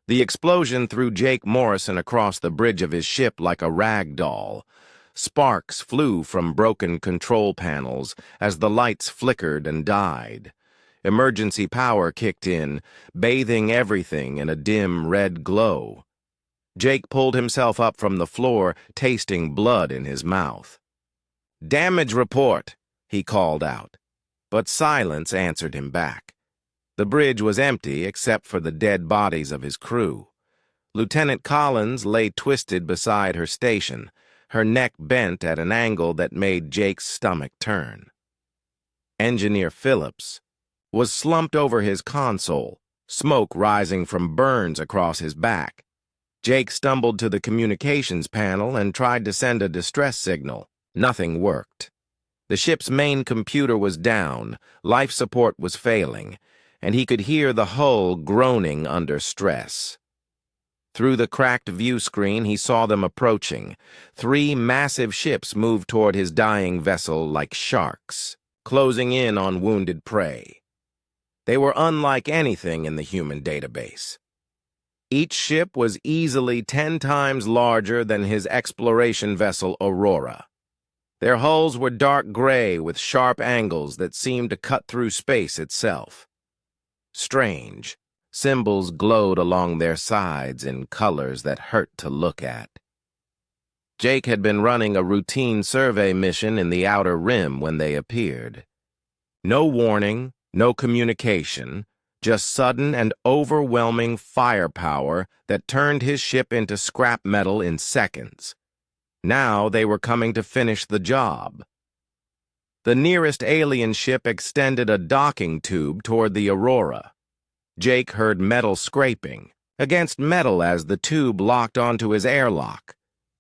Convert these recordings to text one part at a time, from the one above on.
The explosion threw Jake Morrison across the bridge of his ship like a rag doll. Sparks flew from broken control panels as the lights flickered and died. Emergency power kicked in, bathing everything in a dim red glow. Jake pulled himself up from the floor, tasting blood in his mouth. "Damage report," he called out. But silence answered him back. The bridge was empty except for the dead bodies of his crew. Lieutenant Collins lay twisted beside her station, her neck bent at an angle that made Jake's stomach turn. Engineer Phillips was slumped over his console, smoke rising from burns across his back. Jake stumbled to the communications panel and tried to send a distress signal. Nothing worked. The ship's main computer was down, life support was failing, and he could hear the hull groaning under stress. Through the cracked view screen, he saw them approaching. 3 massive ships moved toward his dying vessel like sharks, closing in on wounded prey. They were unlike anything in the human database. Each ship was easily 10 times larger than his exploration vessel Aurora. Their hulls were dark gray with sharp angles that seemed to cut through space itself. Strange, symbols glowed along their sides in colors that hurt to look at. Jake had been running a routine survey mission in the Outer Rim when they appeared. No warning, no communication, just sudden and overwhelming firepower that turned his ship into scrap metal in seconds. Now they were coming to finish the job. The nearest alien ship extended a docking tube toward the Aurora. Jake heard metal scraping against metal as the tube locked onto his airlock.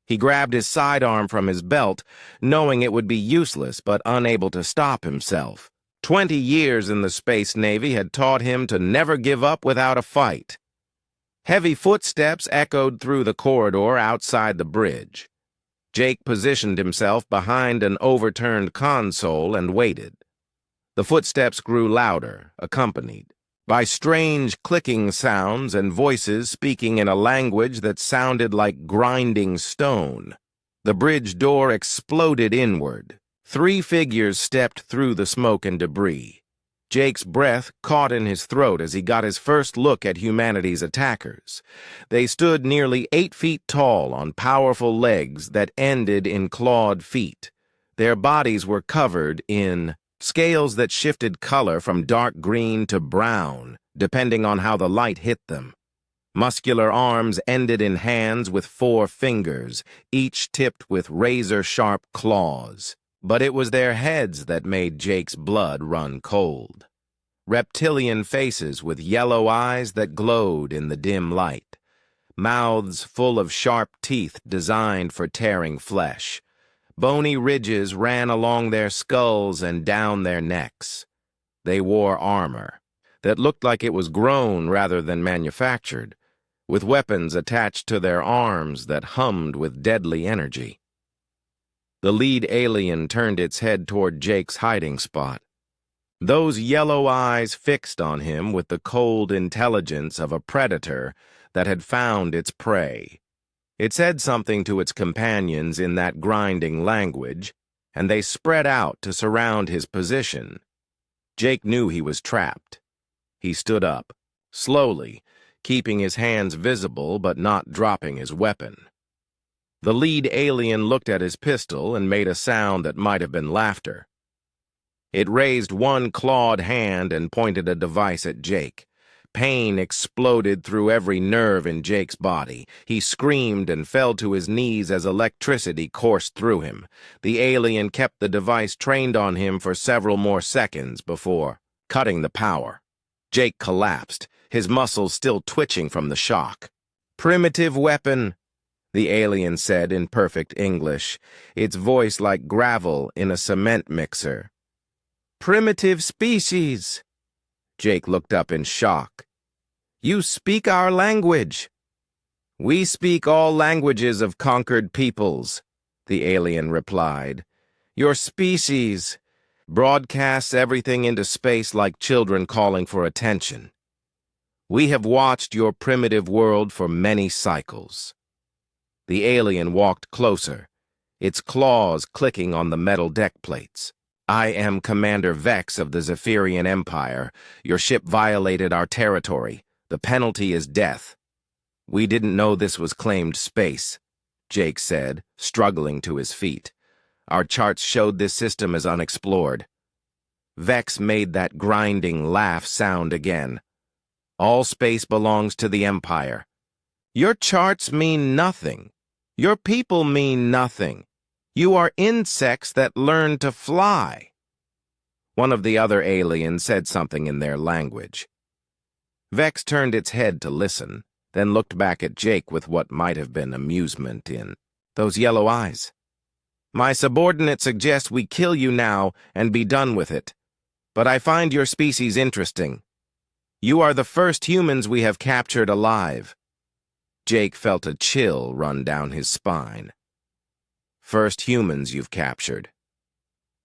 He grabbed his sidearm from his belt, knowing it would be useless but unable to stop himself. 20 years in the Space Navy had taught him to never give up without a fight. Heavy footsteps echoed through the corridor outside the bridge. Jake positioned himself behind an overturned console and waited. The footsteps grew louder, accompanied by strange clicking sounds and voices speaking in a language that sounded like grinding stone. The bridge door exploded inward. 3 figures stepped through the smoke and debris. Jake's breath caught in his throat as he got his first look at humanity's attackers. They stood nearly 8 feet tall on powerful legs that ended in clawed feet. Their bodies were covered in scales that shifted color from dark green to brown, depending on how the light hit them. Muscular arms ended in hands with 4 fingers, each tipped with razor-sharp claws. But it was their heads that made Jake's blood run cold. Reptilian faces with yellow eyes that glowed in the dim light. Mouths full of sharp teeth designed for tearing flesh. Bony ridges ran along their skulls and down their necks. They wore armor that looked like it was grown rather than manufactured, with weapons attached to their arms that hummed with deadly energy. The lead alien turned its head toward Jake's hiding spot. Those yellow eyes fixed on him with the cold intelligence of a predator that had found its prey. It said something to its companions in that grinding language, and they spread out to surround his position. Jake knew he was trapped. He stood up, slowly, keeping his hands visible but not dropping his weapon. The lead alien looked at his pistol and made a sound that might have been laughter. It raised one clawed hand and pointed a device at Jake. Pain exploded through every nerve in Jake's body. He screamed and fell to his knees as electricity coursed through him. The alien kept the device trained on him for several more seconds before cutting the power. Jake collapsed, his muscles still twitching from the shock. "Primitive weapon," the alien said in perfect English, its voice like gravel in a cement mixer. "Primitive species." Jake looked up in shock. "You speak our language." "We speak all languages of conquered peoples," the alien replied. "Your species broadcasts everything into space like children calling for attention. We have watched your primitive world for many cycles. The alien walked closer, its claws clicking on the metal deck plates. I am Commander Vex of the Zephyrian Empire. Your ship violated our territory. The penalty is death. We didn't know this was claimed space, Jake said, struggling to his feet. Our charts showed this system as unexplored. Vex made that grinding laugh sound again. All space belongs to the Empire. Your charts mean nothing. Your people mean nothing. You are insects that learn to fly. One of the other aliens said something in their language. Vex turned its head to listen, then looked back at Jake with what might have been amusement in those yellow eyes. My subordinate suggests we kill you now and be done with it. But I find your species interesting. You are the first humans we have captured alive. Jake felt a chill run down his spine. First humans you've captured.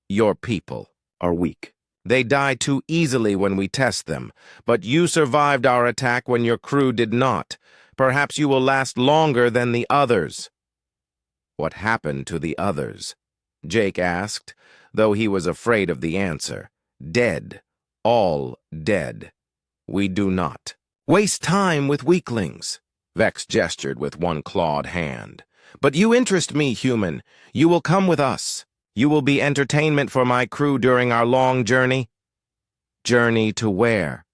Your people are weak. They die too easily when we test them, but you survived our attack when your crew did not. Perhaps you will last longer than the others. What happened to the others? Jake asked, though he was afraid of the answer. Dead. All dead. We do not waste time with weaklings. Vex gestured with one clawed hand. But you interest me, human. You will come with us. You will be entertainment for my crew during our long journey. Journey to where?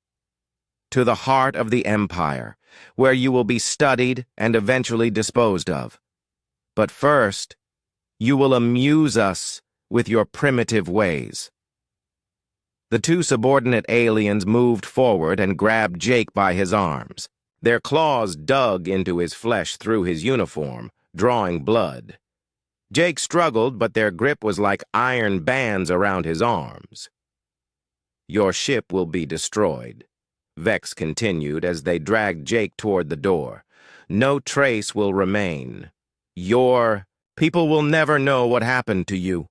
To the heart of the Empire, where you will be studied and eventually disposed of. But first, you will amuse us with your primitive ways. The two subordinate aliens moved forward and grabbed Jake by his arms. Their claws dug into his flesh through his uniform, drawing blood. Jake struggled, but their grip was like iron bands around his arms. Your ship will be destroyed, Vex continued as they dragged Jake toward the door. No trace will remain. Your people will never know what happened to you.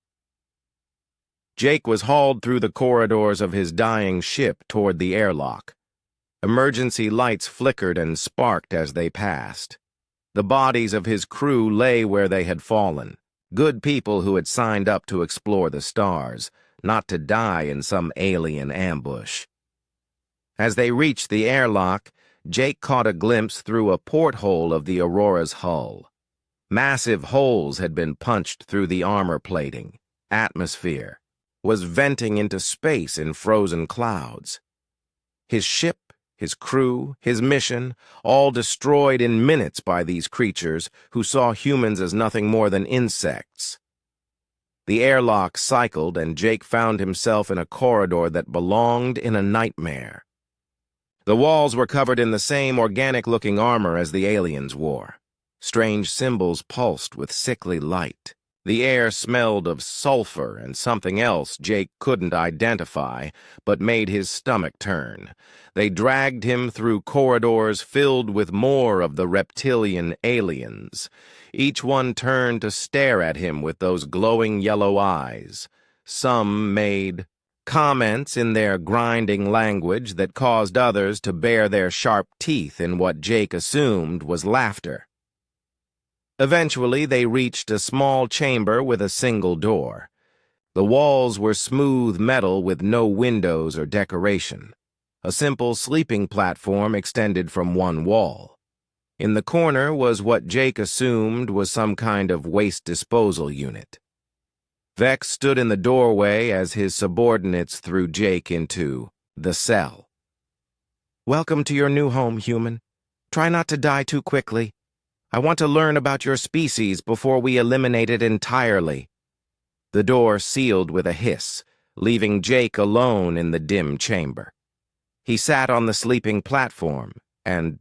Jake was hauled through the corridors of his dying ship toward the airlock. Emergency lights flickered and sparked as they passed. The bodies of his crew lay where they had fallen. Good people who had signed up to explore the stars, not to die in some alien ambush. As they reached the airlock, Jake caught a glimpse through a porthole of the Aurora's hull. Massive holes had been punched through the armor plating. Atmosphere was venting into space in frozen clouds. His ship, his crew, his mission, all destroyed in minutes by these creatures who saw humans as nothing more than insects. The airlock cycled, and Jake found himself in a corridor that belonged in a nightmare. The walls were covered in the same organic-looking armor as the aliens wore. Strange symbols pulsed with sickly light. The air smelled of sulfur and something else Jake couldn't identify, but made his stomach turn. They dragged him through corridors filled with more of the reptilian aliens. Each one turned to stare at him with those glowing yellow eyes. Some made comments in their grinding language that caused others to bare their sharp teeth in what Jake assumed was laughter. Eventually, they reached a small chamber with a single door. The walls were smooth metal with no windows or decoration. A simple sleeping platform extended from one wall. In the corner was what Jake assumed was some kind of waste disposal unit. Vex stood in the doorway as his subordinates threw Jake into the cell. Welcome to your new home, human. Try not to die too quickly. I want to learn about your species before we eliminate it entirely. The door sealed with a hiss, leaving Jake alone in the dim chamber. He sat on the sleeping platform and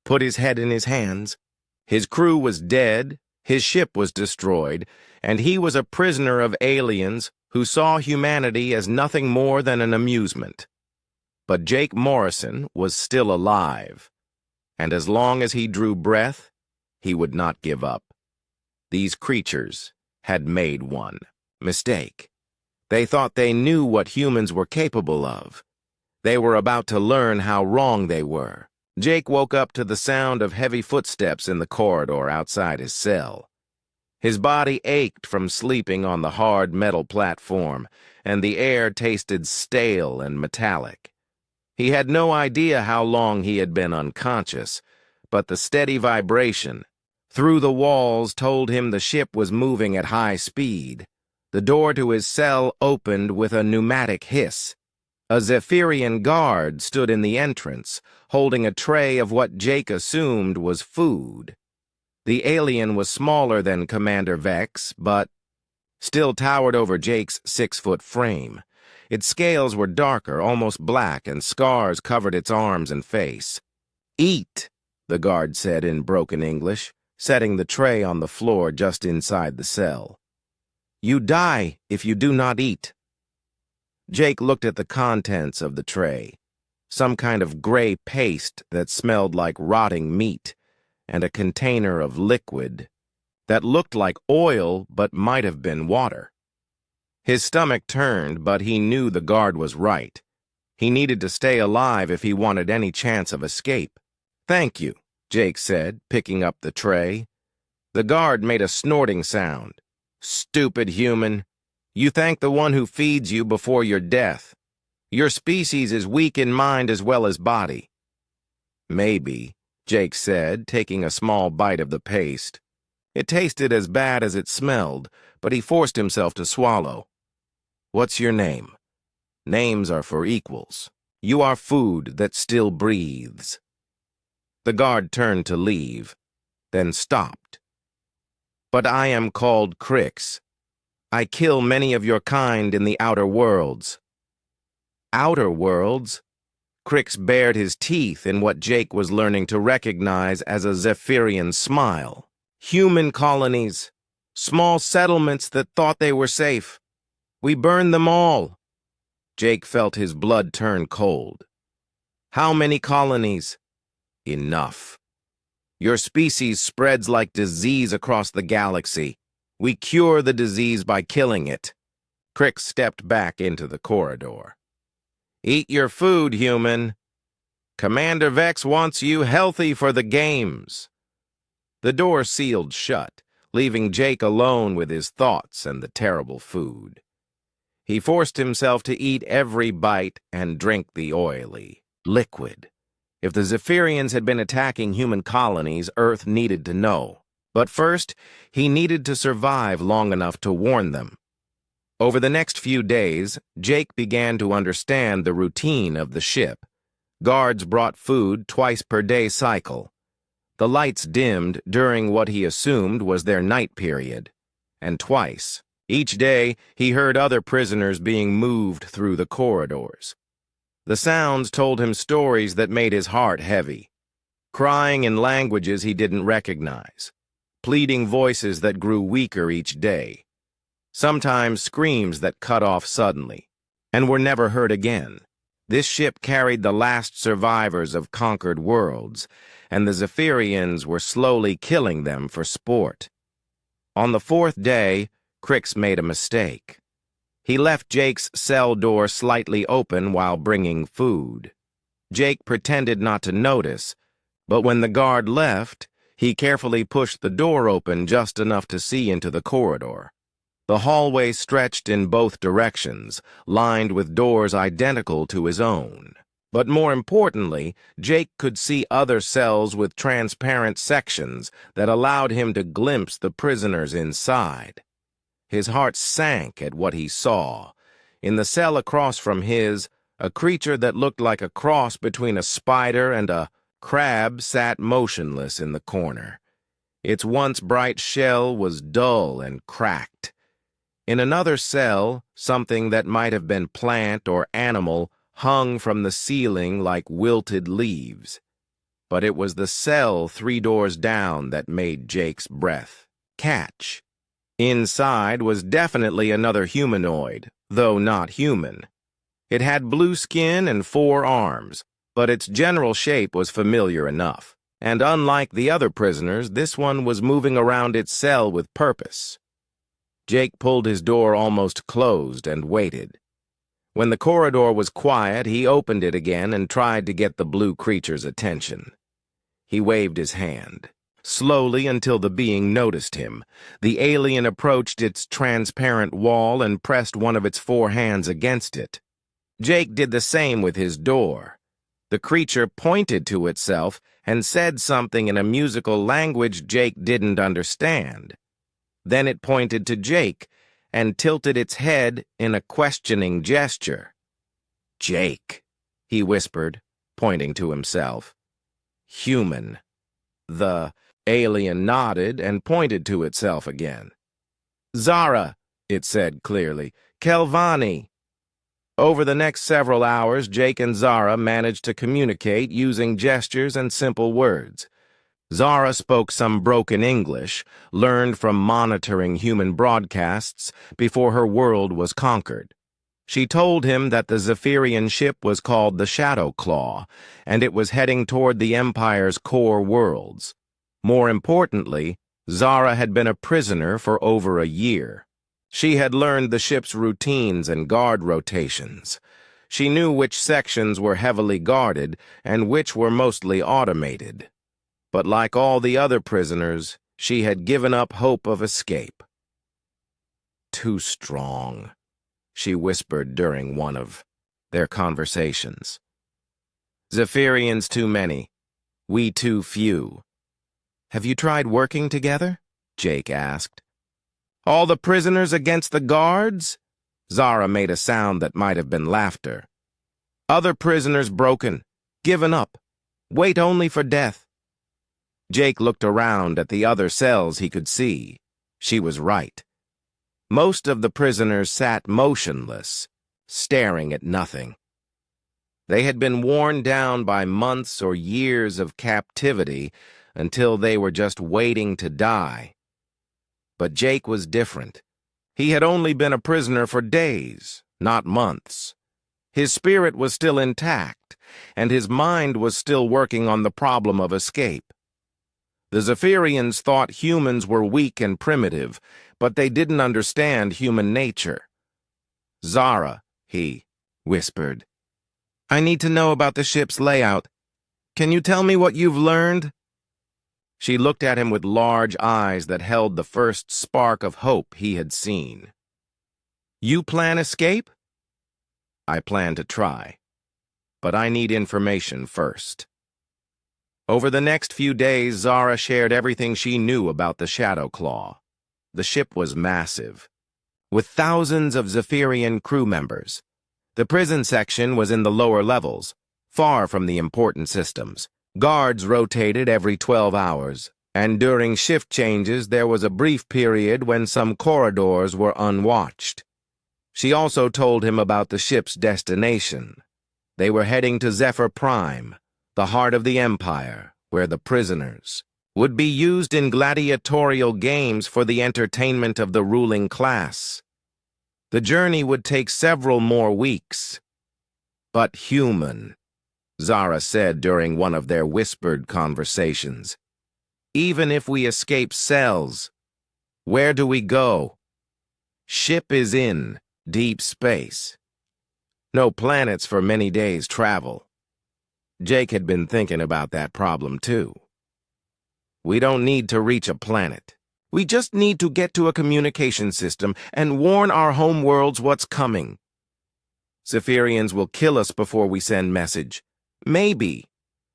put his head in his hands. His crew was dead, his ship was destroyed, and he was a prisoner of aliens who saw humanity as nothing more than an amusement. But Jake Morrison was still alive, and as long as he drew breath, he would not give up. These creatures had made one mistake. They thought they knew what humans were capable of. They were about to learn how wrong they were. Jake woke up to the sound of heavy footsteps in the corridor outside his cell. His body ached from sleeping on the hard metal platform, and the air tasted stale and metallic. He had no idea how long he had been unconscious, but the steady vibration through the walls told him the ship was moving at high speed. The door to his cell opened with a pneumatic hiss. A Zephyrian guard stood in the entrance, holding a tray of what Jake assumed was food. The alien was smaller than Commander Vex, but still towered over Jake's 6-foot frame. Its scales were darker, almost black, and scars covered its arms and face. "Eat," the guard said in broken English, setting the tray on the floor just inside the cell. "You die if you do not eat." Jake looked at the contents of the tray. Some kind of gray paste that smelled like rotting meat, and a container of liquid that looked like oil but might have been water. His stomach turned, but he knew the guard was right. He needed to stay alive if he wanted any chance of escape. "Thank you," Jake said, picking up the tray. The guard made a snorting sound. "Stupid human. You thank the one who feeds you before your death. Your species is weak in mind as well as body." "Maybe," Jake said, taking a small bite of the paste. It tasted as bad as it smelled, but he forced himself to swallow. "What's your name?" "Names are for equals. You are food that still breathes." The guard turned to leave, then stopped. "But I am called Crix. I kill many of your kind in the outer worlds." "Outer worlds?" Crix bared his teeth in what Jake was learning to recognize as a Zephyrian smile. "Human colonies. Small settlements that thought they were safe. We burned them all." Jake felt his blood turn cold. "How many colonies?" "Enough. Your species spreads like disease across the galaxy. We cure the disease by killing it." Crix stepped back into the corridor. "Eat your food, human. Commander Vex wants you healthy for the games." The door sealed shut, leaving Jake alone with his thoughts and the terrible food. He forced himself to eat every bite and drink the oily liquid. If the Zephyrians had been attacking human colonies, Earth needed to know. But first, he needed to survive long enough to warn them. Over the next few days, Jake began to understand the routine of the ship. Guards brought food twice per day cycle. The lights dimmed during what he assumed was their night period, and twice. Each day, he heard other prisoners being moved through the corridors. The sounds told him stories that made his heart heavy, crying in languages he didn't recognize, pleading voices that grew weaker each day, sometimes screams that cut off suddenly, and were never heard again. This ship carried the last survivors of conquered worlds, and the Zephyrians were slowly killing them for sport. On the fourth day, Crix made a mistake. He left Jake's cell door slightly open while bringing food. Jake pretended not to notice, but when the guard left, he carefully pushed the door open just enough to see into the corridor. The hallway stretched in both directions, lined with doors identical to his own. But more importantly, Jake could see other cells with transparent sections that allowed him to glimpse the prisoners inside. His heart sank at what he saw. In the cell across from his, a creature that looked like a cross between a spider and a crab sat motionless in the corner. Its once bright shell was dull and cracked. In another cell, something that might have been plant or animal hung from the ceiling like wilted leaves. But it was the cell 3 doors down that made Jake's breath catch. Inside was definitely another humanoid, though not human. It had blue skin and 4 arms, but its general shape was familiar enough. And unlike the other prisoners, this one was moving around its cell with purpose. Jake pulled his door almost closed and waited. When the corridor was quiet, he opened it again and tried to get the blue creature's attention. He waved his hand. Slowly until the being noticed him, the alien approached its transparent wall and pressed one of its 4 hands against it. Jake did the same with his door. The creature pointed to itself and said something in a musical language Jake didn't understand. Then it pointed to Jake and tilted its head in a questioning gesture. "Jake," he whispered, pointing to himself. "Human." The alien nodded and pointed to itself again. "Zara," it said clearly. "Kelvani." Over the next several hours, Jake and Zara managed to communicate using gestures and simple words. Zara spoke some broken English, learned from monitoring human broadcasts before her world was conquered. She told him that the Zephyrian ship was called the Shadow Claw, and it was heading toward the Empire's core worlds. More importantly, Zara had been a prisoner for over a year. She had learned the ship's routines and guard rotations. She knew which sections were heavily guarded and which were mostly automated. But like all the other prisoners, she had given up hope of escape. "Too strong," she whispered during one of their conversations. "Zephyrians too many. We too few." "Have you tried working together?" Jake asked. "All the prisoners against the guards?" Zara made a sound that might have been laughter. "Other prisoners broken, given up, wait only for death." Jake looked around at the other cells he could see. She was right. Most of the prisoners sat motionless, staring at nothing. They had been worn down by months or years of captivity until they were just waiting to die. But Jake was different. He had only been a prisoner for days, not months. His spirit was still intact, and his mind was still working on the problem of escape. The Zephyrians thought humans were weak and primitive, but they didn't understand human nature. "Zara," he whispered, "I need to know about the ship's layout. Can you tell me what you've learned?" She looked at him with large eyes that held the first spark of hope he had seen. "You plan escape?" "I plan to try. But I need information first." Over the next few days, Zara shared everything she knew about the Shadow Claw. The ship was massive, with thousands of Zephyrian crew members. The prison section was in the lower levels, far from the important systems. Guards rotated every 12 hours, and during shift changes there was a brief period when some corridors were unwatched. She also told him about the ship's destination. They were heading to Zephyr Prime, the heart of the Empire, where the prisoners would be used in gladiatorial games for the entertainment of the ruling class. The journey would take several more weeks. "But human," Zara said during one of their whispered conversations. "Even if we escape cells, where do we go? Ship is in deep space. No planets for many days' travel." Jake had been thinking about that problem too. "We don't need to reach a planet. We just need to get to a communication system and warn our home worlds what's coming. Zephyrians will kill us before we send message. Maybe.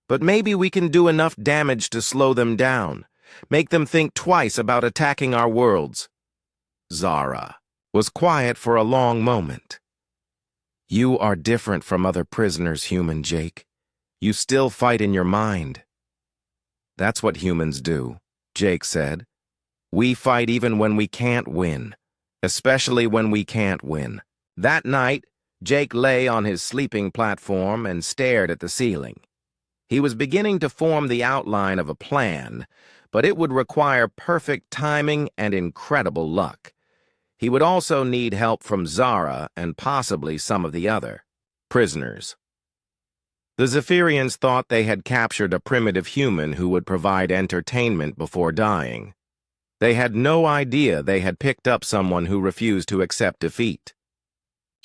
But maybe we can do enough damage to slow them down, make them think twice about attacking our worlds." Zara was quiet for a long moment. "You are different from other prisoners, human Jake. You still fight in your mind." "That's what humans do," Jake said. "We fight even when we can't win, especially when we can't win." That night, Jake lay on his sleeping platform and stared at the ceiling. He was beginning to form the outline of a plan, but it would require perfect timing and incredible luck. He would also need help from Zara and possibly some of the other prisoners. The Zephyrians thought they had captured a primitive human who would provide entertainment before dying. They had no idea they had picked up someone who refused to accept defeat.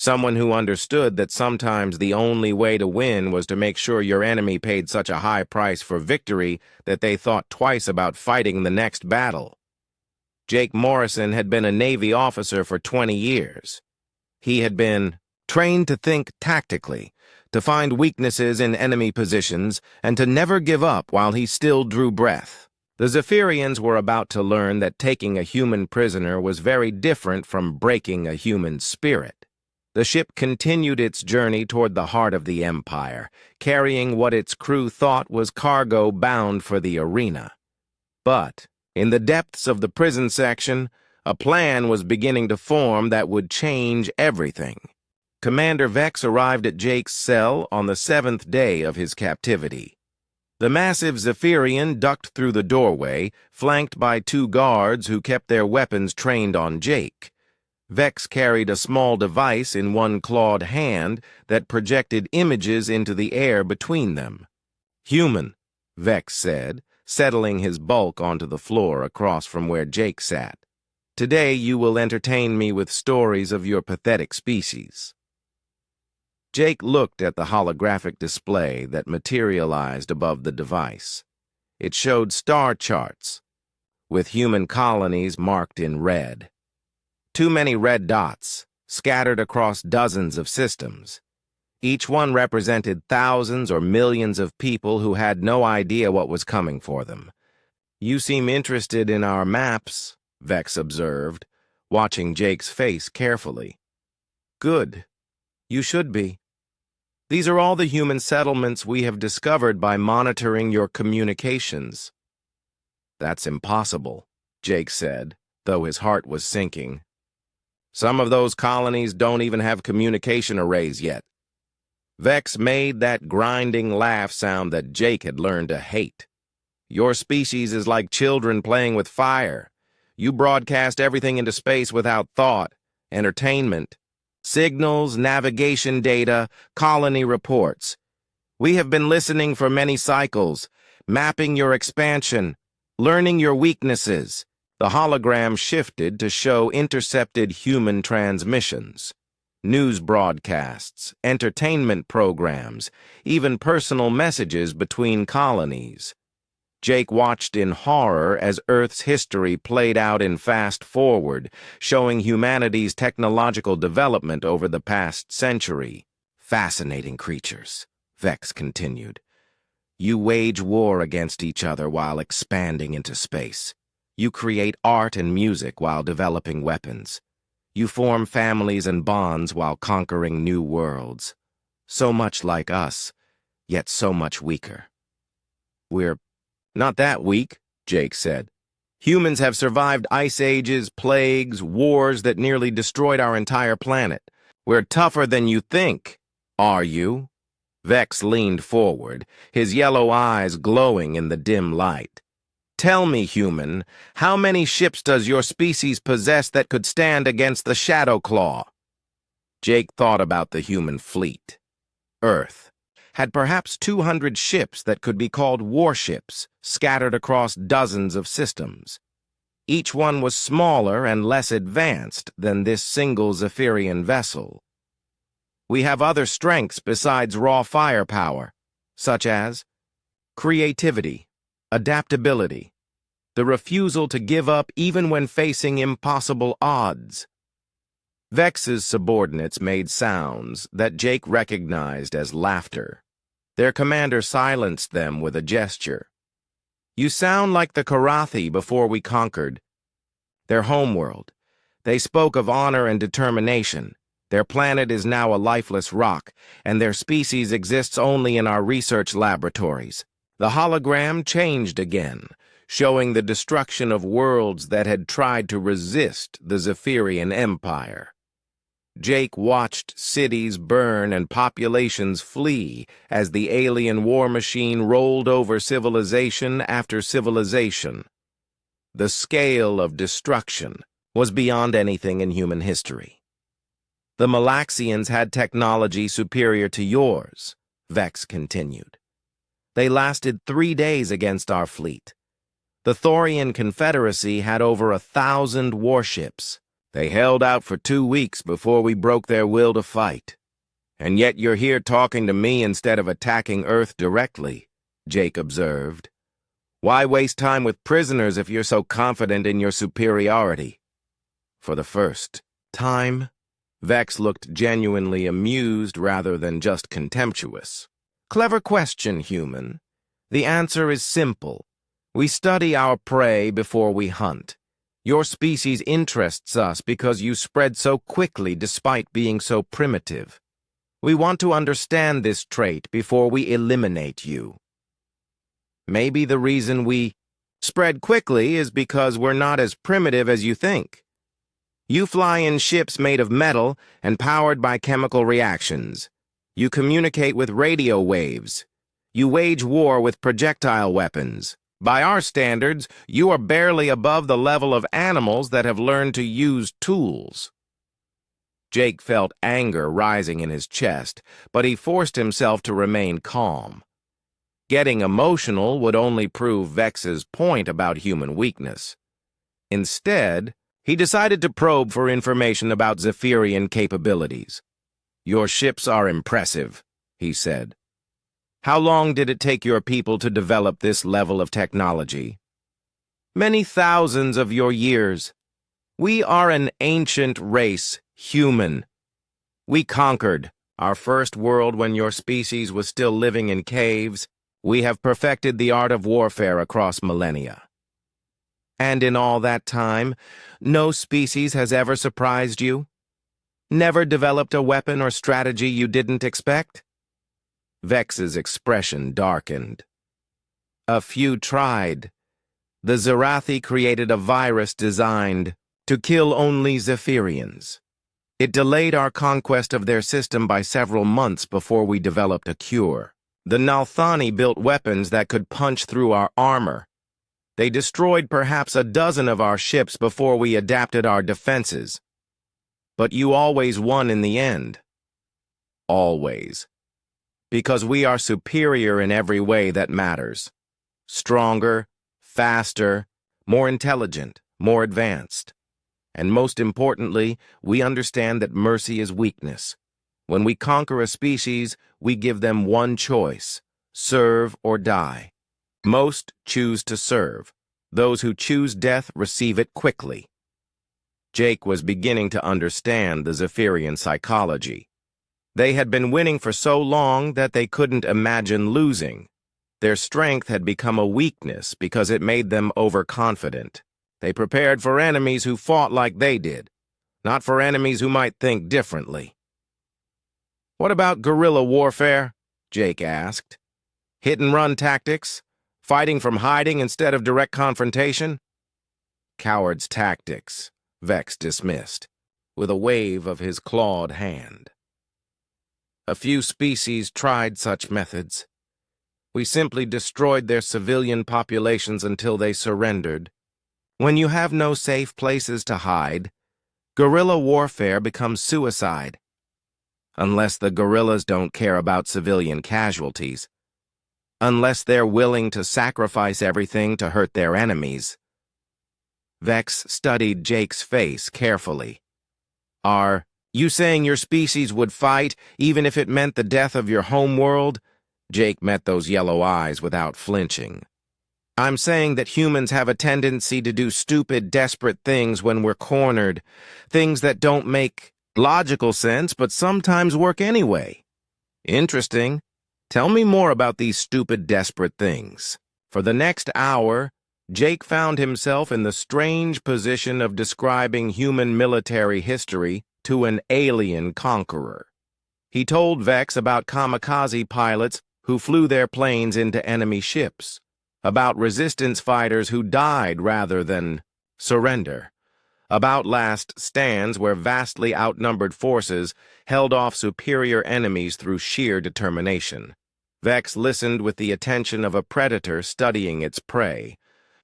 Someone who understood that sometimes the only way to win was to make sure your enemy paid such a high price for victory that they thought twice about fighting the next battle. Jake Morrison had been a Navy officer for 20 years. He had been trained to think tactically, to find weaknesses in enemy positions, and to never give up while he still drew breath. The Zephyrians were about to learn that taking a human prisoner was very different from breaking a human spirit. The ship continued its journey toward the heart of the Empire, carrying what its crew thought was cargo bound for the arena. But, in the depths of the prison section, a plan was beginning to form that would change everything. Commander Vex arrived at Jake's cell on the 7th day of his captivity. The massive Zephyrian ducked through the doorway, flanked by 2 guards who kept their weapons trained on Jake. Vex carried a small device in one clawed hand that projected images into the air between them. "Human," Vex said, settling his bulk onto the floor across from where Jake sat. "Today you will entertain me with stories of your pathetic species." Jake looked at the holographic display that materialized above the device. It showed star charts, with human colonies marked in red. Too many red dots, scattered across dozens of systems. Each one represented thousands or millions of people who had no idea what was coming for them. "You seem interested in our maps," Vex observed, watching Jake's face carefully. "Good. You should be. These are all the human settlements we have discovered by monitoring your communications." "That's impossible," Jake said, though his heart was sinking. "Some of those colonies don't even have communication arrays yet." Vex made that grinding laugh sound that Jake had learned to hate. "Your species is like children playing with fire. You broadcast everything into space without thought, entertainment, signals, navigation data, colony reports. We have been listening for many cycles, mapping your expansion, learning your weaknesses." The hologram shifted to show intercepted human transmissions, news broadcasts, entertainment programs, even personal messages between colonies. Jake watched in horror as Earth's history played out in fast forward, showing humanity's technological development over the past century. "Fascinating creatures," Vex continued. "You wage war against each other while expanding into space. You create art and music while developing weapons. You form families and bonds while conquering new worlds. So much like us, yet so much weaker." "We're not that weak," Jake said. "Humans have survived ice ages, plagues, wars that nearly destroyed our entire planet. We're tougher than you think. Are you?" Vex leaned forward, his yellow eyes glowing in the dim light. "Tell me, human, how many ships does your species possess that could stand against the Shadow Claw?" Jake thought about the human fleet. Earth had perhaps 200 ships that could be called warships, scattered across dozens of systems. Each one was smaller and less advanced than this single Zephyrian vessel. "We have other strengths besides raw firepower, such as creativity, adaptability, the refusal to give up even when facing impossible odds." Vex's subordinates made sounds that Jake recognized as laughter. Their commander silenced them with a gesture. "You sound like the Karathi before we conquered. Their homeworld. They spoke of honor and determination. Their planet is now a lifeless rock, and their species exists only in our research laboratories." The hologram changed again, showing the destruction of worlds that had tried to resist the Zephyrian Empire. Jake watched cities burn and populations flee as the alien war machine rolled over civilization after civilization. The scale of destruction was beyond anything in human history. "The Malaxians had technology superior to yours," Vex continued. "They lasted 3 days against our fleet. The Thorian Confederacy had over 1,000 warships. They held out for 2 weeks before we broke their will to fight. And yet you're here talking to me instead of attacking Earth directly, Jake observed. Why waste time with prisoners if you're so confident in your superiority? For the first time, Vex looked genuinely amused rather than just contemptuous. Clever question, human. The answer is simple. We study our prey before we hunt. Your species interests us because you spread so quickly despite being so primitive. We want to understand this trait before we eliminate you. Maybe the reason we spread quickly is because we're not as primitive as you think. You fly in ships made of metal and powered by chemical reactions. You communicate with radio waves. You wage war with projectile weapons. By our standards, you are barely above the level of animals that have learned to use tools. Jake felt anger rising in his chest, but he forced himself to remain calm. Getting emotional would only prove Vex's point about human weakness. Instead, he decided to probe for information about Zephyrian capabilities. Your ships are impressive, he said. How long did it take your people to develop this level of technology? Many thousands of your years. We are an ancient race, human. We conquered our first world when your species was still living in caves. We have perfected the art of warfare across millennia. And in all that time, no species has ever surprised you? Never developed a weapon or strategy you didn't expect? Vex's expression darkened. A few tried. The Zerathi created a virus designed to kill only Zephyrians. It delayed our conquest of their system by several months before we developed a cure. The Nalthani built weapons that could punch through our armor. They destroyed perhaps a dozen of our ships before we adapted our defenses. But you always won in the end. Always. Because we are superior in every way that matters. Stronger, faster, more intelligent, more advanced. And most importantly, we understand that mercy is weakness. When we conquer a species, we give them one choice: serve or die. Most choose to serve. Those who choose death receive it quickly. Jake was beginning to understand the Zephyrian psychology. They had been winning for so long that they couldn't imagine losing. Their strength had become a weakness because it made them overconfident. They prepared for enemies who fought like they did, not for enemies who might think differently. What about guerrilla warfare? Jake asked. Hit-and-run tactics? Fighting from hiding instead of direct confrontation? Coward's tactics, Vex dismissed, with a wave of his clawed hand. A few species tried such methods. We simply destroyed their civilian populations until they surrendered. When you have no safe places to hide, guerrilla warfare becomes suicide. Unless the guerrillas don't care about civilian casualties. Unless they're willing to sacrifice everything to hurt their enemies. Vex studied Jake's face carefully. Are you saying your species would fight even if it meant the death of your home world? Jake met those yellow eyes without flinching. I'm saying that humans have a tendency to do stupid, desperate things when we're cornered. Things that don't make logical sense, but sometimes work anyway. Interesting. Tell me more about these stupid, desperate things. For the next hour, Jake found himself in the strange position of describing human military history to an alien conqueror. He told Vex about kamikaze pilots who flew their planes into enemy ships, about resistance fighters who died rather than surrender, about last stands where vastly outnumbered forces held off superior enemies through sheer determination. Vex listened with the attention of a predator studying its prey.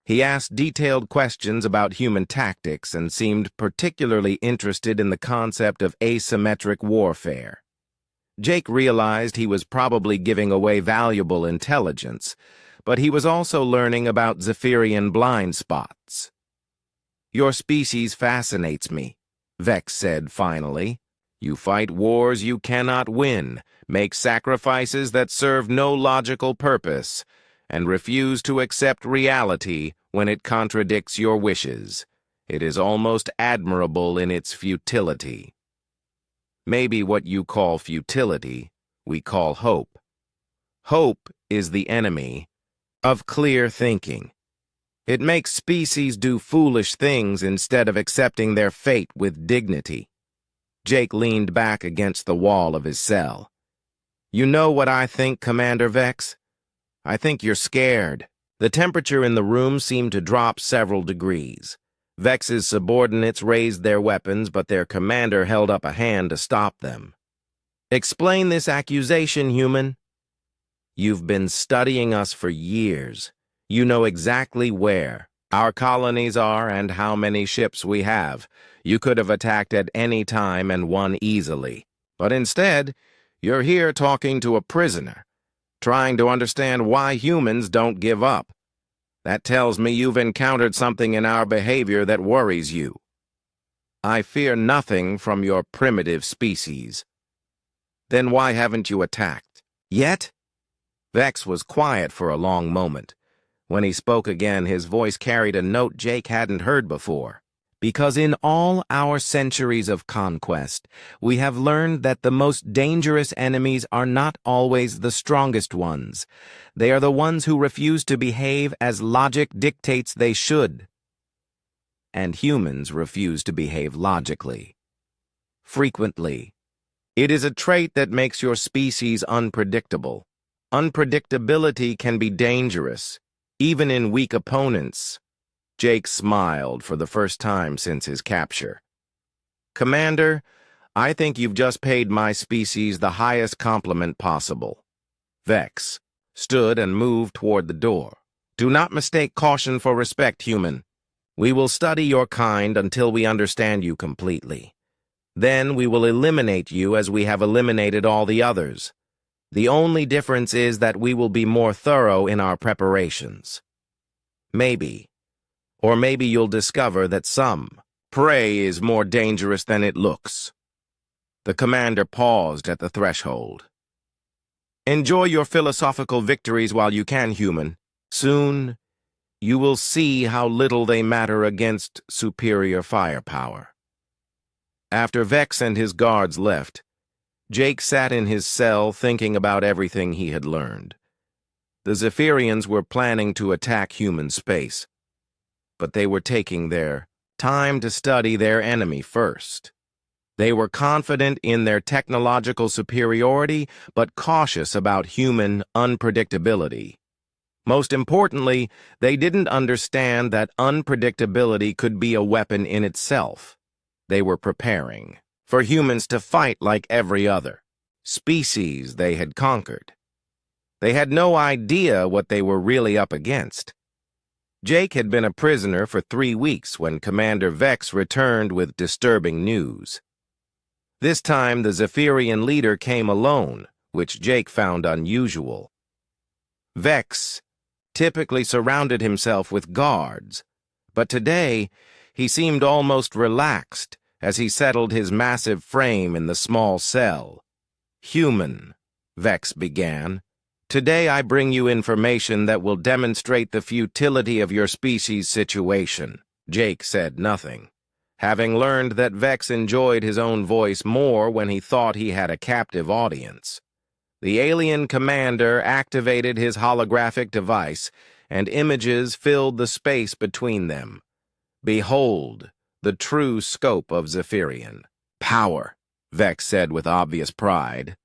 He asked detailed questions about human tactics and seemed particularly interested in the concept of asymmetric warfare. Jake realized he was probably giving away valuable intelligence, but he was also learning about Zephyrian blind spots. Your species fascinates me, Vex said finally. You fight wars you cannot win, make sacrifices that serve no logical purpose, and refuse to accept reality when it contradicts your wishes. It is almost admirable in its futility. Maybe what you call futility, we call hope. Hope is the enemy of clear thinking. It makes species do foolish things instead of accepting their fate with dignity. Jake leaned back against the wall of his cell. You know what I think, Commander Vex? I think you're scared. The temperature in the room seemed to drop several degrees. Vex's subordinates raised their weapons, but their commander held up a hand to stop them. Explain this accusation, human. You've been studying us for years. You know exactly where our colonies are and how many ships we have. You could have attacked at any time and won easily. But instead, you're here talking to a prisoner, trying to understand why humans don't give up. That tells me you've encountered something in our behavior that worries you. I fear nothing from your primitive species. Then why haven't you attacked? Yet? Vex was quiet for a long moment. When he spoke again, his voice carried a note Jake hadn't heard before. Because in all our centuries of conquest, we have learned that the most dangerous enemies are not always the strongest ones. They are the ones who refuse to behave as logic dictates they should. And humans refuse to behave logically. Frequently. It is a trait that makes your species unpredictable. Unpredictability can be dangerous, even in weak opponents. Jake smiled for the first time since his capture. Commander, I think you've just paid my species the highest compliment possible. Vex stood and moved toward the door. Do not mistake caution for respect, human. We will study your kind until we understand you completely. Then we will eliminate you as we have eliminated all the others. The only difference is that we will be more thorough in our preparations. Maybe. Or maybe you'll discover that some prey is more dangerous than it looks. The commander paused at the threshold. Enjoy your philosophical victories while you can, human. Soon, you will see how little they matter against superior firepower. After Vex and his guards left, Jake sat in his cell thinking about everything he had learned. The Zephyrians were planning to attack human space, but they were taking their time to study their enemy first. They were confident in their technological superiority, but cautious about human unpredictability. Most importantly, they didn't understand that unpredictability could be a weapon in itself. They were preparing for humans to fight like every other species they had conquered. They had no idea what they were really up against. Jake had been a prisoner for 3 weeks when Commander Vex returned with disturbing news. This time the Zephyrian leader came alone, which Jake found unusual. Vex typically surrounded himself with guards, but today he seemed almost relaxed as he settled his massive frame in the small cell. Human, Vex began. Today I bring you information that will demonstrate the futility of your species' situation. Jake said nothing, having learned that Vex enjoyed his own voice more when he thought he had a captive audience. The alien commander activated his holographic device, and images filled the space between them. Behold the true scope of Zephyrian power, Vex said with obvious pride.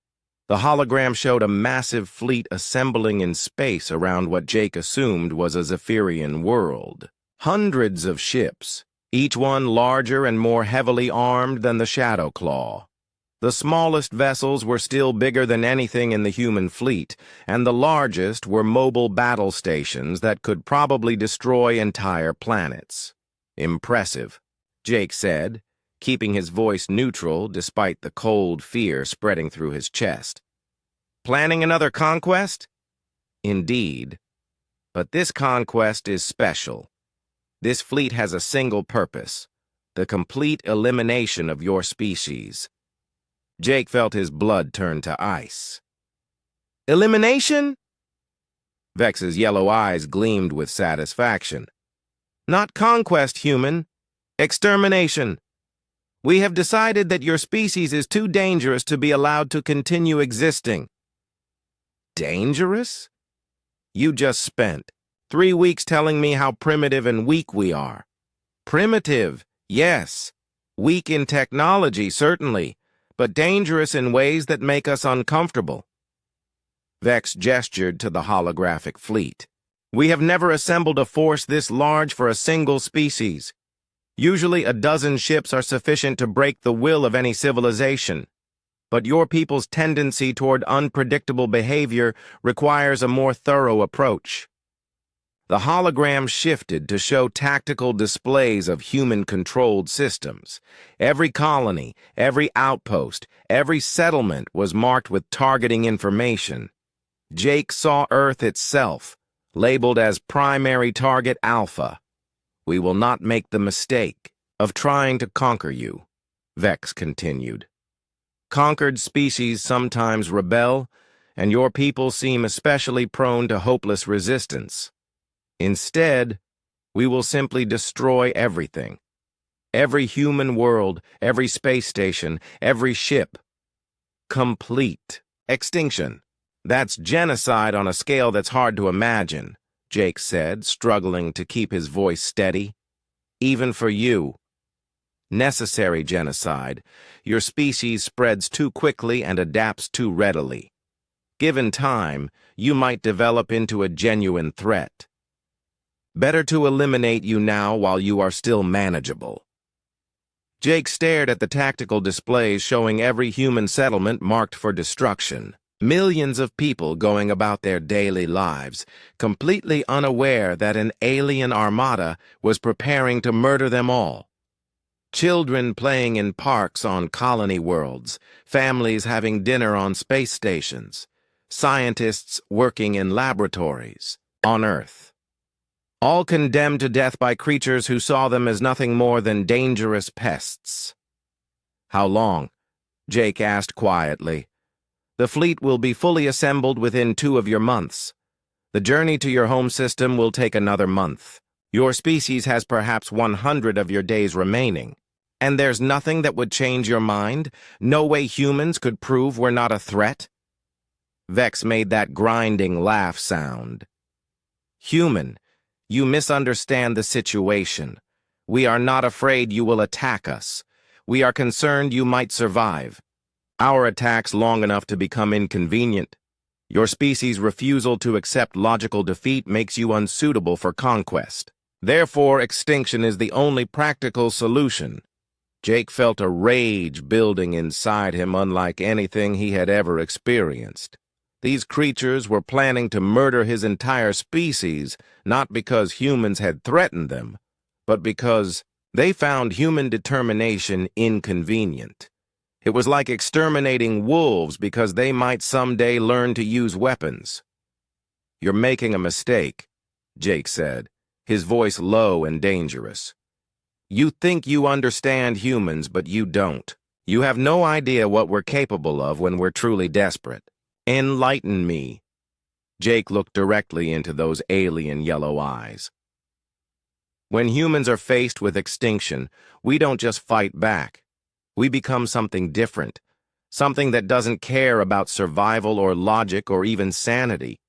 The hologram showed a massive fleet assembling in space around what Jake assumed was a Zephyrian world. Hundreds of ships, each one larger and more heavily armed than the Shadow Claw. The smallest vessels were still bigger than anything in the human fleet, and the largest were mobile battle stations that could probably destroy entire planets. Impressive, Jake said, keeping his voice neutral despite the cold fear spreading through his chest. Planning another conquest? Indeed. But this conquest is special. This fleet has a single purpose: the complete elimination of your species. Jake felt his blood turn to ice. Elimination? Vex's yellow eyes gleamed with satisfaction. Not conquest, human. Extermination. We have decided that your species is too dangerous to be allowed to continue existing. Dangerous? You just spent 3 weeks telling me how primitive and weak we are. Primitive, yes. Weak in technology, certainly, but dangerous in ways that make us uncomfortable. Vex gestured to the holographic fleet. We have never assembled a force this large for a single species. Usually a dozen ships are sufficient to break the will of any civilization. But your people's tendency toward unpredictable behavior requires a more thorough approach. The hologram shifted to show tactical displays of human-controlled systems. Every colony, every outpost, every settlement was marked with targeting information. Jake saw Earth itself, labeled as Primary Target Alpha. We will not make the mistake of trying to conquer you, Vex continued. Conquered species sometimes rebel, and your people seem especially prone to hopeless resistance. Instead, we will simply destroy everything. Every human world, every space station, every ship. Complete extinction. That's genocide on a scale that's hard to imagine, Jake said, struggling to keep his voice steady. Even for you. Necessary genocide. Your species spreads too quickly and adapts too readily. Given time, you might develop into a genuine threat. Better to eliminate you now while you are still manageable. Jake stared at the tactical displays showing every human settlement marked for destruction. Millions of people going about their daily lives, completely unaware that an alien armada was preparing to murder them all. Children playing in parks on colony worlds, families having dinner on space stations, scientists working in laboratories on Earth. All condemned to death by creatures who saw them as nothing more than dangerous pests. How long? Jake asked quietly. The fleet will be fully assembled within 2 of your months. The journey to your home system will take another month. Your species has perhaps 100 of your days remaining. And there's nothing that would change your mind? No way humans could prove we're not a threat? Vex made that grinding laugh sound. Human, you misunderstand the situation. We are not afraid you will attack us. We are concerned you might survive. Our attacks long enough to become inconvenient. Your species' refusal to accept logical defeat makes you unsuitable for conquest. Therefore, extinction is the only practical solution. Jake felt a rage building inside him unlike anything he had ever experienced. These creatures were planning to murder his entire species, not because humans had threatened them, but because they found human determination inconvenient. It was like exterminating wolves because they might someday learn to use weapons. You're making a mistake, Jake said, his voice low and dangerous. You think you understand humans, but you don't. You have no idea what we're capable of when we're truly desperate. Enlighten me. Jake looked directly into those alien yellow eyes. When humans are faced with extinction, we don't just fight back. We become something different, something that doesn't care about survival or logic or even sanity.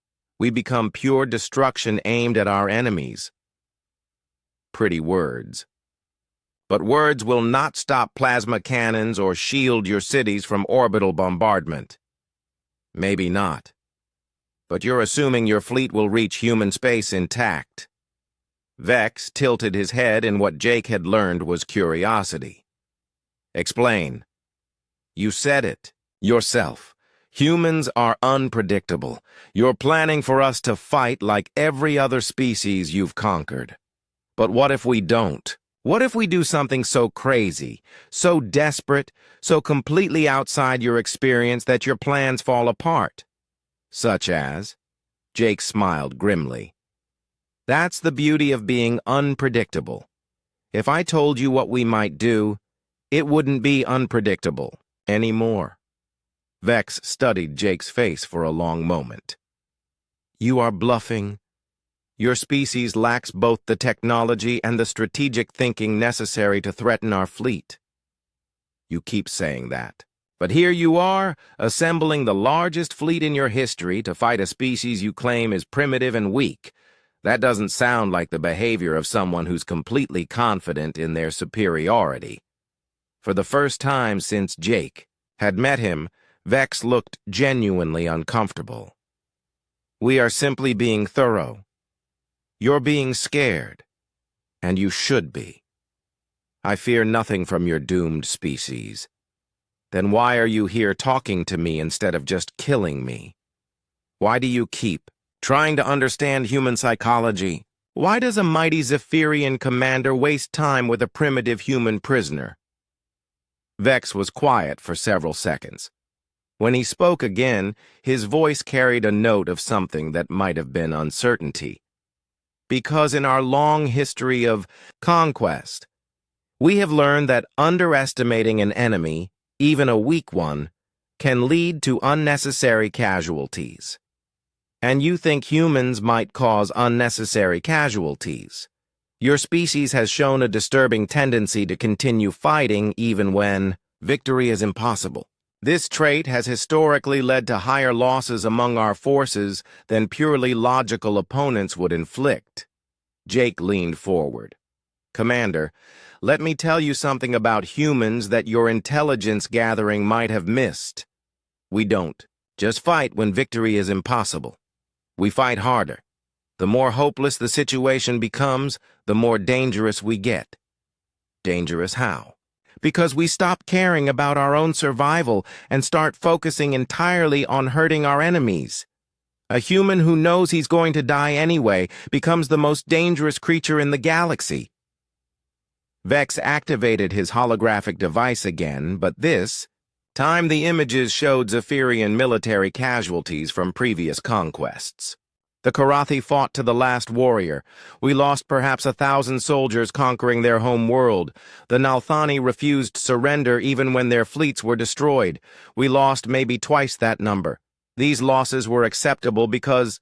We become pure destruction aimed at our enemies. Pretty words. But words will not stop plasma cannons or shield your cities from orbital bombardment. Maybe not. But you're assuming your fleet will reach human space intact. Vex tilted his head in what Jake had learned was curiosity. Explain. You said it, yourself. Humans are unpredictable. You're planning for us to fight like every other species you've conquered. But what if we don't? What if we do something so crazy, so desperate, so completely outside your experience that your plans fall apart? Such as? Jake smiled grimly. That's the beauty of being unpredictable. If I told you what we might do, it wouldn't be unpredictable anymore. Vex studied Jake's face for a long moment. You are bluffing. Your species lacks both the technology and the strategic thinking necessary to threaten our fleet. You keep saying that. But here you are, assembling the largest fleet in your history to fight a species you claim is primitive and weak. That doesn't sound like the behavior of someone who's completely confident in their superiority. For the first time since Jake had met him, Vex looked genuinely uncomfortable. We are simply being thorough. You're being scared, and you should be. I fear nothing from your doomed species. Then why are you here talking to me instead of just killing me? Why do you keep trying to understand human psychology? Why does a mighty Zephyrian commander waste time with a primitive human prisoner? Vex was quiet for several seconds. When he spoke again, his voice carried a note of something that might have been uncertainty. Because in our long history of conquest, we have learned that underestimating an enemy, even a weak one, can lead to unnecessary casualties. And you think humans might cause unnecessary casualties. Your species has shown a disturbing tendency to continue fighting even when victory is impossible. This trait has historically led to higher losses among our forces than purely logical opponents would inflict. Jake leaned forward. Commander, let me tell you something about humans that your intelligence gathering might have missed. We don't just fight when victory is impossible. We fight harder. The more hopeless the situation becomes, the more dangerous we get. Dangerous how? Because we stop caring about our own survival and start focusing entirely on hurting our enemies. A human who knows he's going to die anyway becomes the most dangerous creature in the galaxy. Vex activated his holographic device again, but this time the images showed Zephyrian military casualties from previous conquests. The Karathi fought to the last warrior. We lost perhaps 1,000 soldiers conquering their home world. The Nalthani refused surrender even when their fleets were destroyed. We lost maybe twice that number. These losses were acceptable because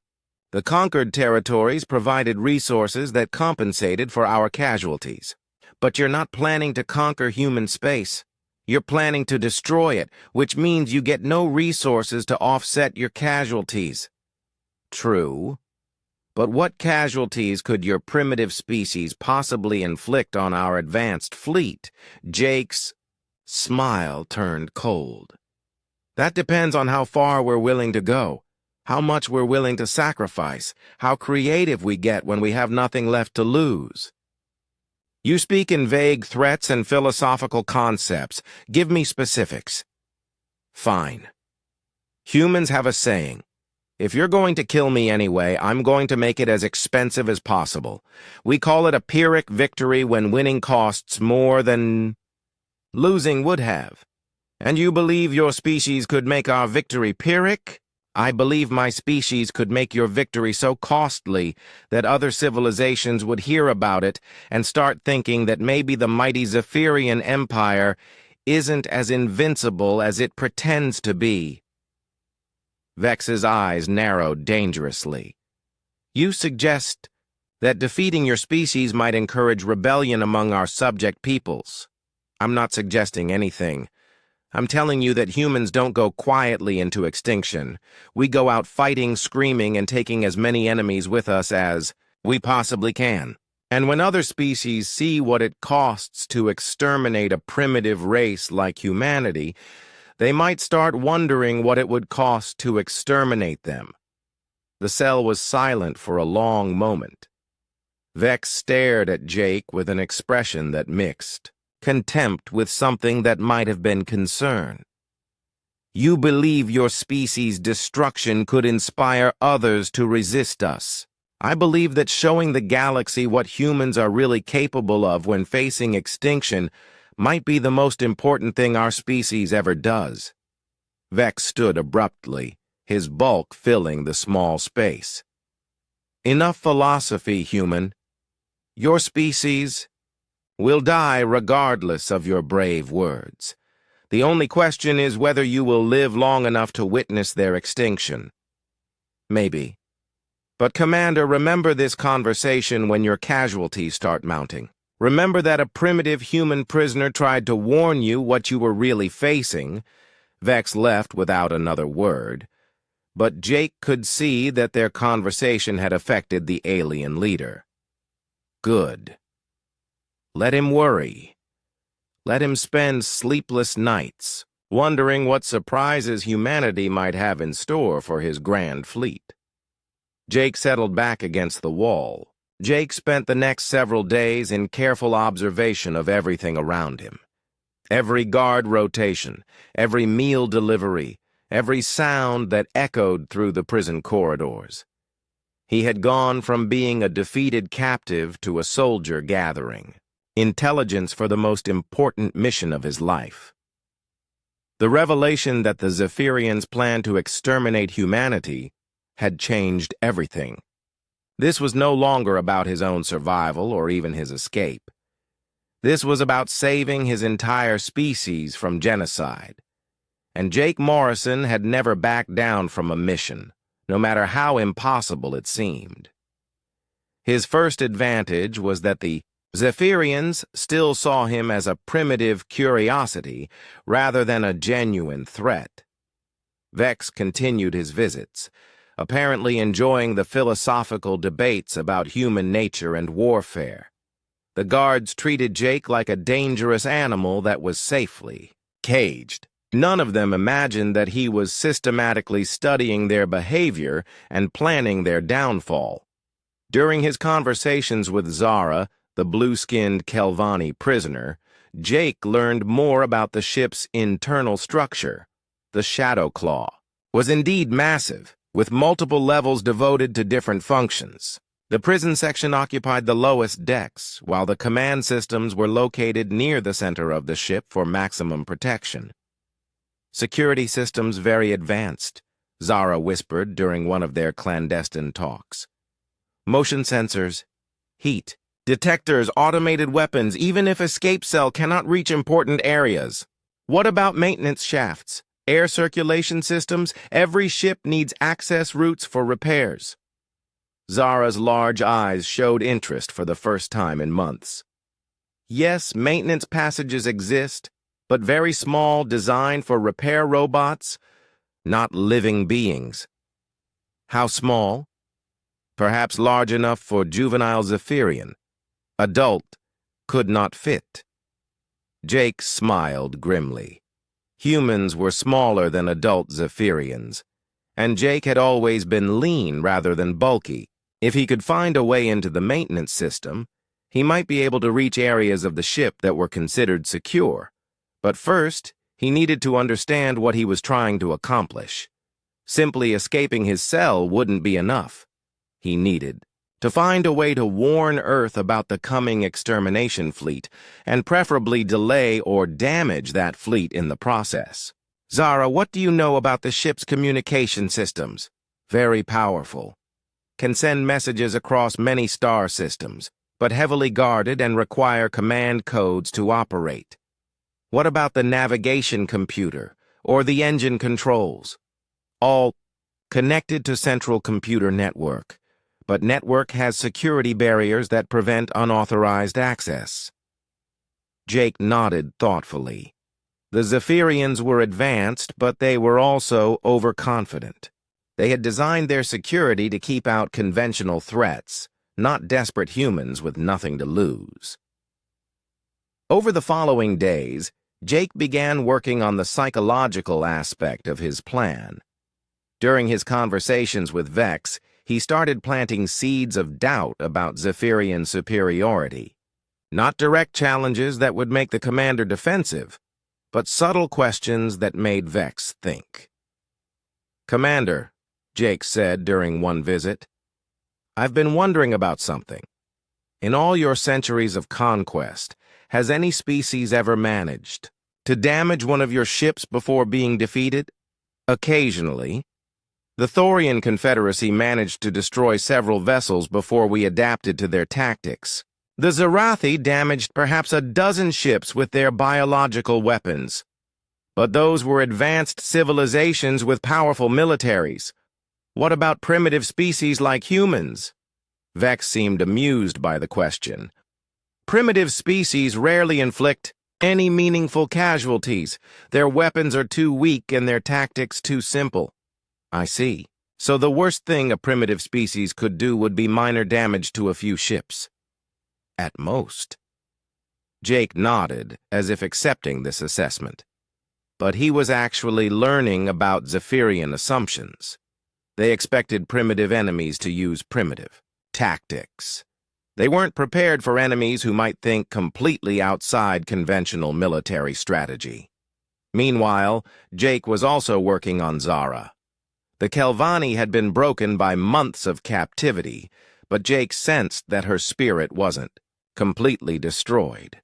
the conquered territories provided resources that compensated for our casualties. But you're not planning to conquer human space. You're planning to destroy it, which means you get no resources to offset your casualties. True. But what casualties could your primitive species possibly inflict on our advanced fleet? Jake's smile turned cold. That depends on how far we're willing to go, how much we're willing to sacrifice, how creative we get when we have nothing left to lose. You speak in vague threats and philosophical concepts. Give me specifics. Fine. Humans have a saying. If you're going to kill me anyway, I'm going to make it as expensive as possible. We call it a Pyrrhic victory when winning costs more than losing would have. And you believe your species could make our victory Pyrrhic? I believe my species could make your victory so costly that other civilizations would hear about it and start thinking that maybe the mighty Zephyrian Empire isn't as invincible as it pretends to be. Vex's eyes narrowed dangerously. You suggest that defeating your species might encourage rebellion among our subject peoples. I'm not suggesting anything. I'm telling you that humans don't go quietly into extinction. We go out fighting, screaming, and taking as many enemies with us as we possibly can. And when other species see what it costs to exterminate a primitive race like humanity, they might start wondering what it would cost to exterminate them. The cell was silent for a long moment. Vex stared at Jake with an expression that mixed contempt with something that might have been concern. You believe your species' destruction could inspire others to resist us. I believe that showing the galaxy what humans are really capable of when facing extinction might be the most important thing our species ever does. Vex stood abruptly, his bulk filling the small space. Enough philosophy, human. Your species We'll die regardless of your brave words. The only question is whether you will live long enough to witness their extinction. Maybe. But Commander, remember this conversation when your casualties start mounting. Remember that a primitive human prisoner tried to warn you what you were really facing. Vex left without another word, but Jake could see that their conversation had affected the alien leader. Good. Let him worry. Let him spend sleepless nights, wondering what surprises humanity might have in store for his grand fleet. Jake settled back against the wall. Jake spent the next several days in careful observation of everything around him. Every guard rotation, every meal delivery, every sound that echoed through the prison corridors. He had gone from being a defeated captive to a soldier gathering intelligence for the most important mission of his life. The revelation that the Zephyrians planned to exterminate humanity had changed everything. This was no longer about his own survival or even his escape. This was about saving his entire species from genocide. And Jake Morrison had never backed down from a mission, no matter how impossible it seemed. His first advantage was that the Zephyrians still saw him as a primitive curiosity rather than a genuine threat. Vex continued his visits, apparently enjoying the philosophical debates about human nature and warfare. The guards treated Jake like a dangerous animal that was safely caged. None of them imagined that he was systematically studying their behavior and planning their downfall. During his conversations with Zara, the blue-skinned Kelvani prisoner, Jake learned more about the ship's internal structure. The Shadow Claw was indeed massive, with multiple levels devoted to different functions. The prison section occupied the lowest decks, while the command systems were located near the center of the ship for maximum protection. Security systems very advanced, Zara whispered during one of their clandestine talks. Motion sensors, heat, detectors, automated weapons, even if escape cell cannot reach important areas. What about maintenance shafts? Air circulation systems? Every ship needs access routes for repairs. Zara's large eyes showed interest for the first time in months. Yes, maintenance passages exist, but very small, designed for repair robots, not living beings. How small? Perhaps large enough for juvenile Zephyrian. Adult could not fit. Jake smiled grimly. Humans were smaller than adult Zephyrians, and Jake had always been lean rather than bulky. If he could find a way into the maintenance system, he might be able to reach areas of the ship that were considered secure. But first, he needed to understand what he was trying to accomplish. Simply escaping his cell wouldn't be enough. He needed to find a way to warn Earth about the coming extermination fleet, and preferably delay or damage that fleet in the process. Zara, what do you know about the ship's communication systems? Very powerful. Can send messages across many star systems, but heavily guarded and require command codes to operate. What about the navigation computer or the engine controls? All connected to central computer network. But network has security barriers that prevent unauthorized access. Jake nodded thoughtfully. The Zephyrians were advanced, but they were also overconfident. They had designed their security to keep out conventional threats, not desperate humans with nothing to lose. Over the following days, Jake began working on the psychological aspect of his plan. During his conversations with Vex, he started planting seeds of doubt about Zephyrian superiority. Not direct challenges that would make the commander defensive, but subtle questions that made Vex think. "Commander," Jake said during one visit, "I've been wondering about something. In all your centuries of conquest, has any species ever managed to damage one of your ships before being defeated?" "Occasionally. The Thorian Confederacy managed to destroy several vessels before we adapted to their tactics. The Zarathi damaged perhaps a dozen ships with their biological weapons. But those were advanced civilizations with powerful militaries. What about primitive species like humans? Vex seemed amused by the question. Primitive species rarely inflict any meaningful casualties. Their weapons are too weak and their tactics too simple. I see. So the worst thing a primitive species could do would be minor damage to a few ships. At most. Jake nodded, as if accepting this assessment. But he was actually learning about Zephyrian assumptions. They expected primitive enemies to use primitive tactics. They weren't prepared for enemies who might think completely outside conventional military strategy. Meanwhile, Jake was also working on Zara. The Kelvani had been broken by months of captivity, but Jake sensed that her spirit wasn't completely destroyed.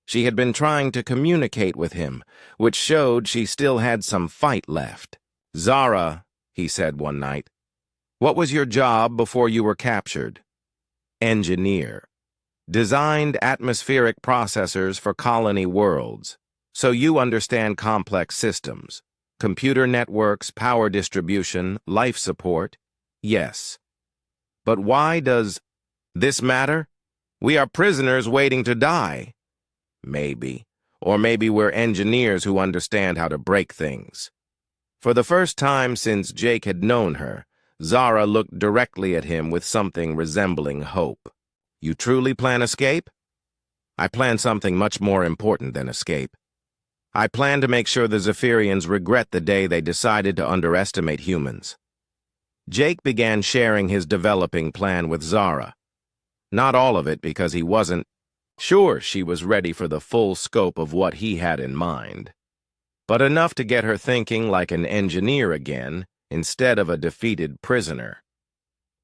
She had been trying to communicate with him, which showed she still had some fight left. "Zara," he said one night, "what was your job before you were captured?" "Engineer. Designed atmospheric processors for colony worlds. So you understand complex systems. Computer networks, power distribution, life support. Yes. But why does this matter? We are prisoners waiting to die." Maybe. Or maybe we're engineers who understand how to break things. For the first time since Jake had known her, Zara looked directly at him with something resembling hope. "You truly plan escape?" "I plan something much more important than escape. I plan to make sure the Zephyrians regret the day they decided to underestimate humans." Jake began sharing his developing plan with Zara. Not all of it because he wasn't sure she was ready for the full scope of what he had in mind, but enough to get her thinking like an engineer again instead of a defeated prisoner.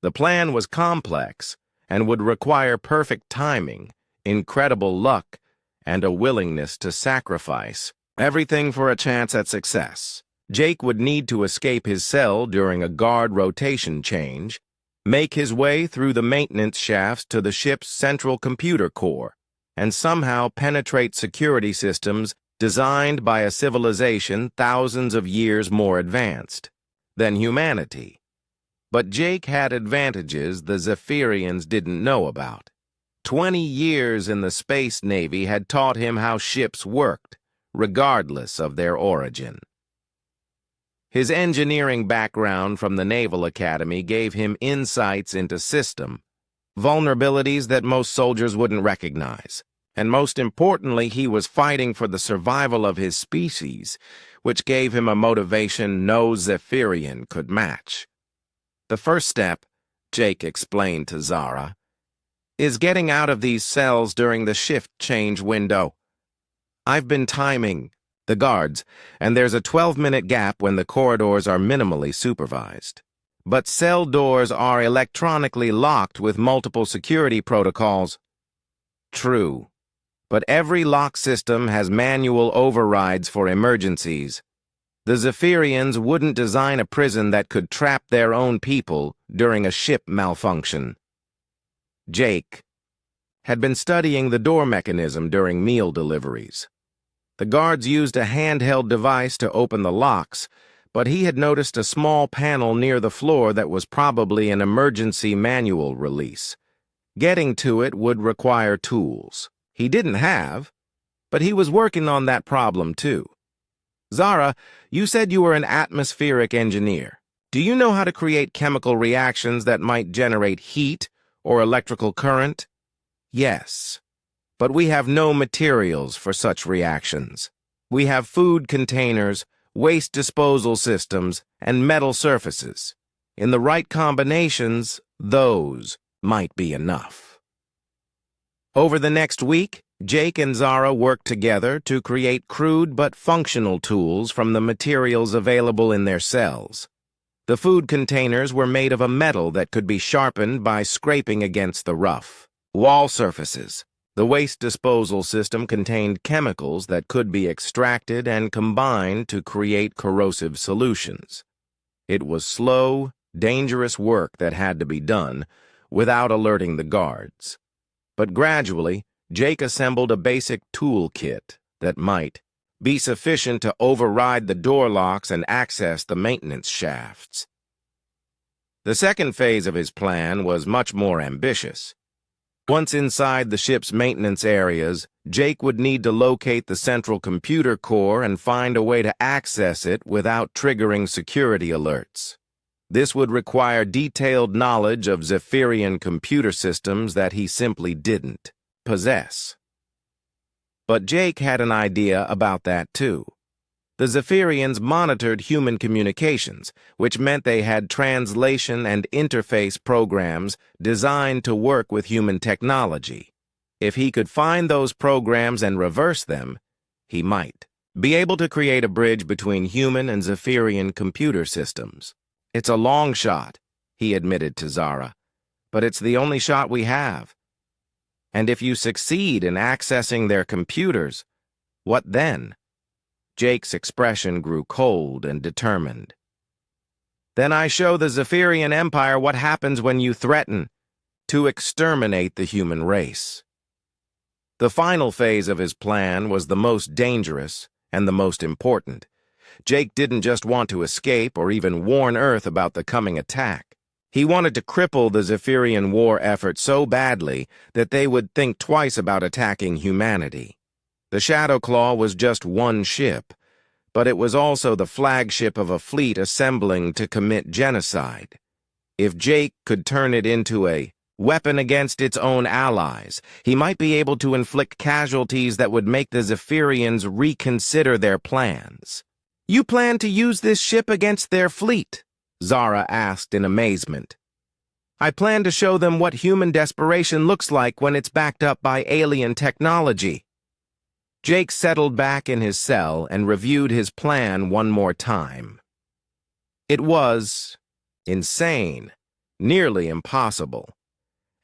The plan was complex and would require perfect timing, incredible luck, and a willingness to sacrifice everything for a chance at success. Jake would need to escape his cell during a guard rotation change, make his way through the maintenance shafts to the ship's central computer core, and somehow penetrate security systems designed by a civilization thousands of years more advanced than humanity. But Jake had advantages the Zephyrians didn't know about. 20 years in the Space Navy had taught him how ships worked, regardless of their origin. His engineering background from the Naval Academy gave him insights into system vulnerabilities that most soldiers wouldn't recognize. And most importantly, he was fighting for the survival of his species, which gave him a motivation no Zephyrian could match. "The first step," Jake explained to Zara, "is getting out of these cells during the shift change window. I've been timing the guards, and there's a 12-minute gap when the corridors are minimally supervised. But cell doors are electronically locked with multiple security protocols." "True. But every lock system has manual overrides for emergencies. The Zephyrians wouldn't design a prison that could trap their own people during a ship malfunction." Jake had been studying the door mechanism during meal deliveries. The guards used a handheld device to open the locks, but he had noticed a small panel near the floor that was probably an emergency manual release. Getting to it would require tools he didn't have, but he was working on that problem too. "Zara, you said you were an atmospheric engineer. Do you know how to create chemical reactions that might generate heat or electrical current?" "Yes. But we have no materials for such reactions. We have food containers, waste disposal systems, and metal surfaces. In the right combinations, those might be enough." Over the next week, Jake and Zara worked together to create crude but functional tools from the materials available in their cells. The food containers were made of a metal that could be sharpened by scraping against the rough wall surfaces. The waste disposal system contained chemicals that could be extracted and combined to create corrosive solutions. It was slow, dangerous work that had to be done without alerting the guards. But gradually, Jake assembled a basic toolkit that might be sufficient to override the door locks and access the maintenance shafts. The second phase of his plan was much more ambitious. Once inside the ship's maintenance areas, Jake would need to locate the central computer core and find a way to access it without triggering security alerts. This would require detailed knowledge of Zephyrian computer systems that he simply didn't possess. But Jake had an idea about that too. The Zephyrians monitored human communications, which meant they had translation and interface programs designed to work with human technology. If he could find those programs and reverse them, he might be able to create a bridge between human and Zephyrian computer systems. It's a long shot, he admitted to Zara, but it's the only shot we have. And if you succeed in accessing their computers, what then? Jake's expression grew cold and determined. Then I show the Zephyrian Empire what happens when you threaten to exterminate the human race. The final phase of his plan was the most dangerous and the most important. Jake didn't just want to escape or even warn Earth about the coming attack. He wanted to cripple the Zephyrian war effort so badly that they would think twice about attacking humanity. The Shadow Claw was just one ship, but it was also the flagship of a fleet assembling to commit genocide. If Jake could turn it into a weapon against its own allies, he might be able to inflict casualties that would make the Zephyrians reconsider their plans. "You plan to use this ship against their fleet?" Zara asked in amazement. "I plan to show them what human desperation looks like when it's backed up by alien technology." Jake settled back in his cell and reviewed his plan one more time. It was insane, nearly impossible,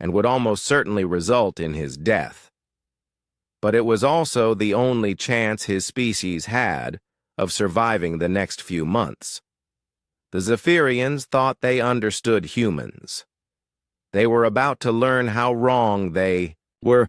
and would almost certainly result in his death. But it was also the only chance his species had of surviving the next few months. The Zephyrians thought they understood humans. They were about to learn how wrong they were.